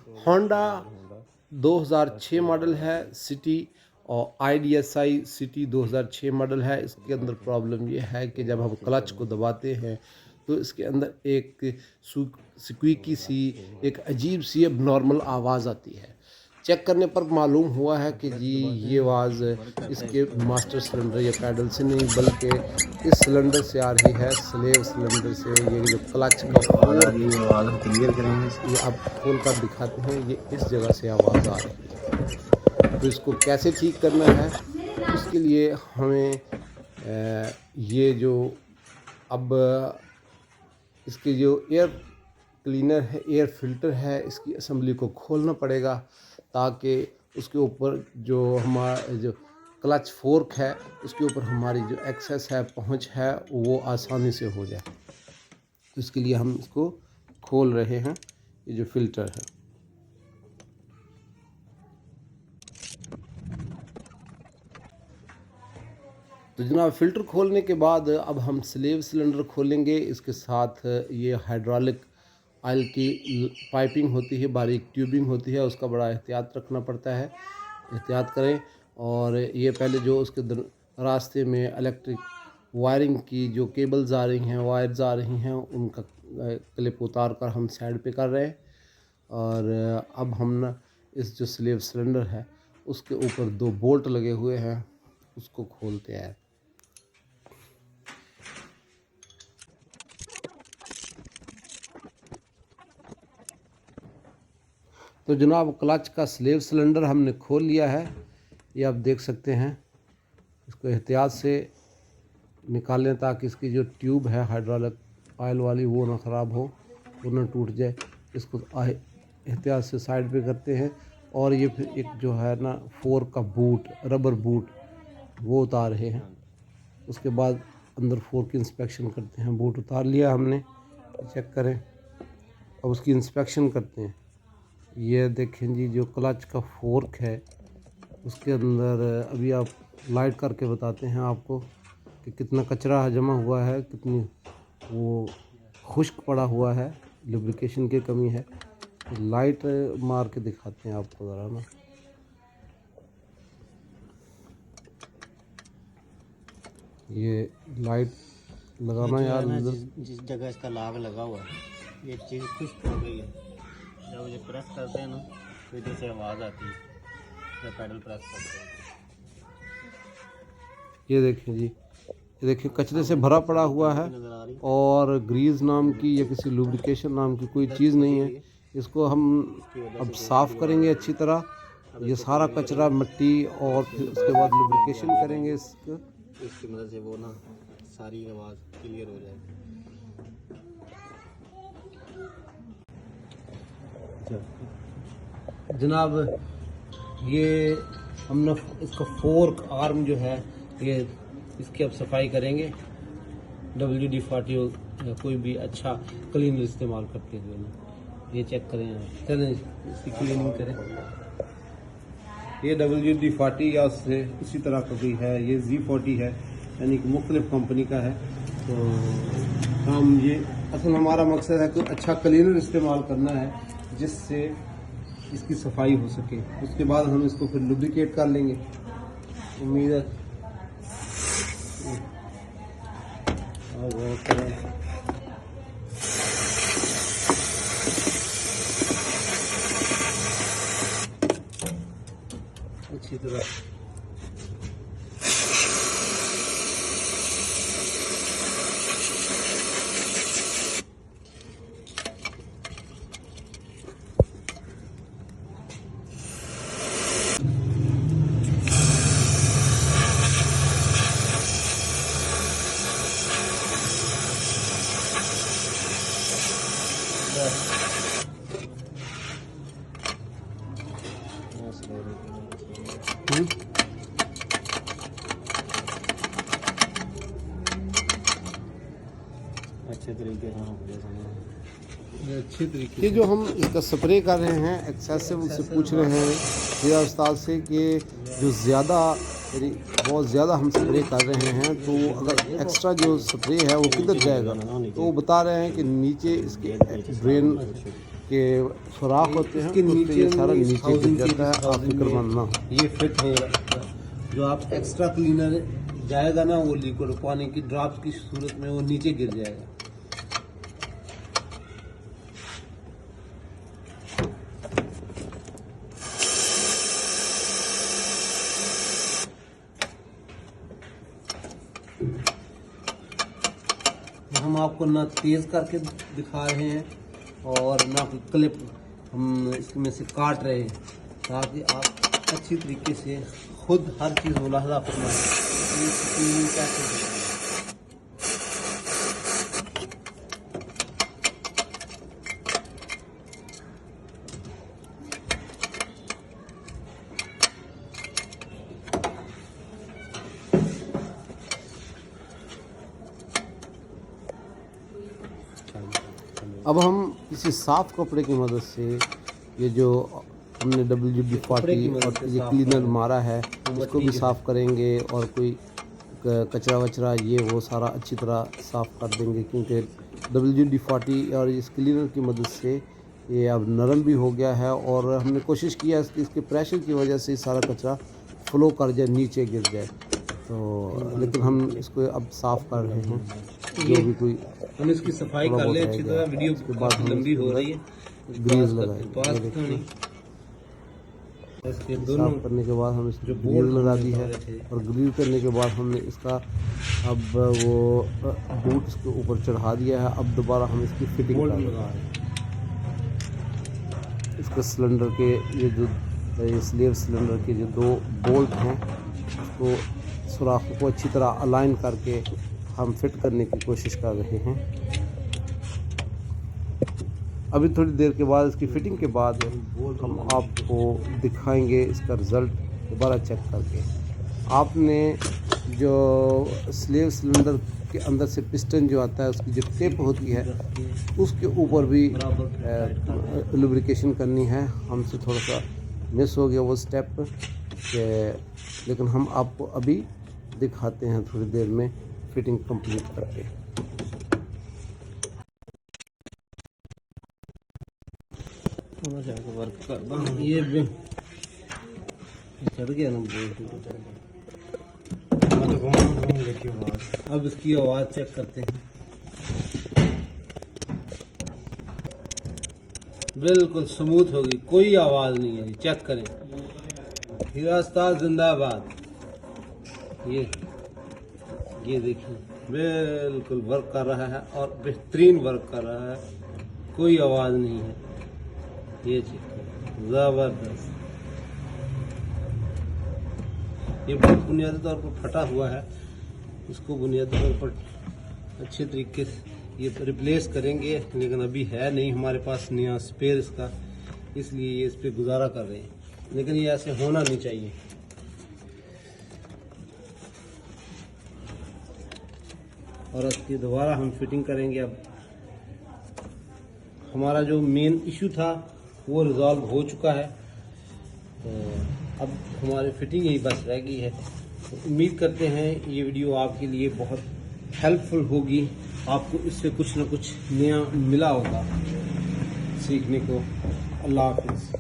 Honda 2006 model है city, और IDSI city 2006 model है। इसके अंदर प्रॉब्लम ये है कि जब हम क्लच को दबाते हैं तो इसके अंदर एक स्क्वीकी सी, एक अजीब सी अब नॉर्मल आवाज़ आती है। चेक करने पर मालूम हुआ है कि जी ये आवाज़ इसके मास्टर सिलेंडर या पैडल से नहीं बल्कि इस सिलेंडर से आ रही है, स्लेव सिलेंडर से। ये जो क्लच का फोर्क, क्लियर करेंगे, ये आप खोल कर दिखाते हैं, ये इस जगह से आवाज़ आ रही है। तो इसको कैसे ठीक करना है, उसके लिए हमें ये जो अब इसके जो एयर क्लीनर है, एयर फिल्टर है, इसकी असेंबली को खोलना पड़ेगा ताकि उसके ऊपर जो हमारा जो क्लच फोर्क है उसके ऊपर हमारी जो एक्सेस है, पहुंच है, वो आसानी से हो जाए। तो इसके लिए हम इसको खोल रहे हैं, ये जो फिल्टर है। तो जनाब फ़िल्टर खोलने के बाद अब हम स्लेव सिलेंडर खोलेंगे। इसके साथ ये हाइड्रोलिक ऑयल की पाइपिंग होती है, बारीक ट्यूबिंग होती है, उसका बड़ा एहतियात रखना पड़ता है, एहतियात करें। और ये पहले जो उसके रास्ते में इलेक्ट्रिक वायरिंग की जो केबल्स आ रही हैं, वायर्स आ रही हैं, उनका क्लिप उतार कर हम साइड पे कर रहे हैं। और अब हम ना इस जो स्लेव सिलेंडर है उसके ऊपर 2 बोल्ट लगे हुए हैं, उसको खोलते हैं। तो जनाब क्लच का स्लेव सिलेंडर हमने खोल लिया है, ये आप देख सकते हैं। इसको एहतियात से निकालें ताकि इसकी जो ट्यूब है हाइड्रोलिक ऑयल वाली वो ना ख़राब हो, वो ना टूट जाए। इसको एहतियात से साइड पे करते हैं। और ये फिर एक जो है ना फोर्क का बूट, रबर बूट, वो उतार रहे हैं। उसके बाद अंदर फोर्क की इंस्पेक्शन करते हैं। बूट उतार लिया हमने, चेक करें। अब उसकी इंस्पेक्शन करते हैं। ये देखें जी, जो क्लच का फोर्क है उसके अंदर अभी आप लाइट करके बताते हैं आपको कि कितना कचरा जमा हुआ है, कितनी वो खुश्क पड़ा हुआ है, लुब्रिकेशन की कमी है। लाइट मार के दिखाते हैं आपको ज़रा ना। ये लाइट लगाना यार, जिस जगह इसका लाग लगा हुआ है ये चीज़ खुश्क हो गई है। जब ये प्रेस करते हैं ना तो इधर से आवाज़ आती है जब पैडल प्रेस करते हैं। ये देखें जी, ये देखिए कचरे से भरा पड़ा हुआ है और ग्रीस नाम की या किसी लुब्रिकेशन नाम की कोई चीज़ नहीं है। इसको हम अब साफ़ करेंगे अच्छी तरह, ये सारा कचरा, मिट्टी, और फिर उसके बाद लुब्रिकेशन करेंगे इसकी मदद से वो ना सारी आवाज़ क्लियर हो जाएगी। जनाब ये हमने इसका फोर्क आर्म जो है, ये इसकी अब सफाई करेंगे WD-40 या कोई भी अच्छा क्लीनर इस्तेमाल करते हुए ना। ये चेक करें, चलें इसकी क्लीनिंग करें। ये WD-40 या उससे इसी तरह का कोई है, ये Z40 है, यानी कि मुख्तलिफ कंपनी का है। तो हम ये असल हमारा मकसद है कि अच्छा क्लीनर इस्तेमाल करना है जिससे इसकी सफाई हो सके। उसके बाद हम इसको फिर लुब्रिकेट कर लेंगे। उम्मीद है अच्छी तरह अच्छे तरीके से हो गया। अच्छे तरीके। ये जो हम इसका स्प्रे कर रहे हैं, एक्सेसिव, उससे पूछ रहे हैं मेरा उस्ताद से कि जो ज़्यादा, यानी बहुत ज़्यादा हम स्प्रे कर रहे हैं तो अगर एक्स्ट्रा जो स्प्रे है वो किधर जाएगा, तो वो बता रहे हैं कि नीचे इसके ड्रेन इसके सुराख होते हैं, इसके उससे नीचे ये सारा में नीचे गिर 1000 जाता है। आप फिक्रमंद ना हो। ये फिट हो रहा है। जो आप एक्स्ट्रा क्लीनर जाएगा ना, वो लिक्विड पानी की ड्रॉप्स की सूरत में वो नीचे गिर जाएगा। हम आपको ना तेज करके दिखा रहे हैं और ना कोई क्लिप हम इसमें से काट रहे हैं, ताकि आप अच्छी तरीके से खुद हर चीज़ मुलाहजा फरमाएं। अब हम किसी साफ कपड़े की मदद से ये जो हमने WD-40 और ये क्लीनर मारा है इसको भी साफ़ करेंगे और कोई कचरा वचरा ये वो सारा अच्छी तरह साफ़ कर देंगे, क्योंकि WD-40 और इस क्लीनर की मदद से ये अब नरम भी हो गया है और हमने कोशिश किया कि इसके प्रेशर की वजह से सारा कचरा फ्लो कर जाए, नीचे गिर जाए। तो लेकिन हम इसको अब साफ़ कर रहे हैं। जो भी कोई हम इसकी सफाई कर ले अच्छी तरह। वीडियो के बाद लंबी हो रही है, ग्रीज लगाएंगे। इसके दोनों साफ करने के बाद हम इसको जो ग्रिल बोल्ट लगा हमने दी है लगाए थे। और ग्रिल करने के बाद हमने इसका अब वो बूट इसके ऊपर चढ़ा दिया है। अब दोबारा हम इसकी फिटिंग कर रहे हैं। इसके सिलेंडर के ये जो स्लेव सिलेंडर के जो 2 बोल्ट हैं उसको सुराखों को अच्छी तरह अलाइन करके हम फिट करने की कोशिश कर रहे हैं। अभी थोड़ी देर के बाद इसकी फिटिंग के बाद हम आपको दिखाएंगे इसका रिज़ल्ट दोबारा चेक करके। आपने जो स्लेव सिलेंडर के अंदर से पिस्टन जो आता है उसकी जो टिप होती है उसके ऊपर भी लुब्रिकेशन करनी है। हमसे थोड़ा सा मिस हो गया वो स्टेप, लेकिन हम आपको अभी दिखाते हैं थोड़ी देर में फिटिंग कंप्लीट करके। ये चढ़ गया ना। अब इसकी आवाज़ चेक करते हैं। बिल्कुल स्मूथ होगी, कोई आवाज़ नहीं है। चेक करें, हीरा उस्ताद जिंदाबाद। ये देखिए बिल्कुल वर्क कर रहा है और बेहतरीन वर्क कर रहा है, कोई आवाज़ नहीं है। ये चीज़ ज़बरदस्त। ये बहुत बुनियादी तौर पर फटा हुआ है, इसको बुनियादी तौर पर अच्छे तरीके से ये रिप्लेस करेंगे, लेकिन अभी है नहीं हमारे पास नया स्पेयर इसका, इसलिए ये इस पर गुजारा कर रहे हैं। लेकिन ये ऐसे होना नहीं चाहिए। और इसकी दोबारा हम फिटिंग करेंगे। अब हमारा जो मेन इशू था वो रिजॉल्व हो चुका है, तो अब हमारी फिटिंग यही बस रह गई है। तो उम्मीद करते हैं ये वीडियो आपके लिए बहुत हेल्पफुल होगी, आपको इससे कुछ ना कुछ नया मिला होगा सीखने को। अल्लाह हाफिज़।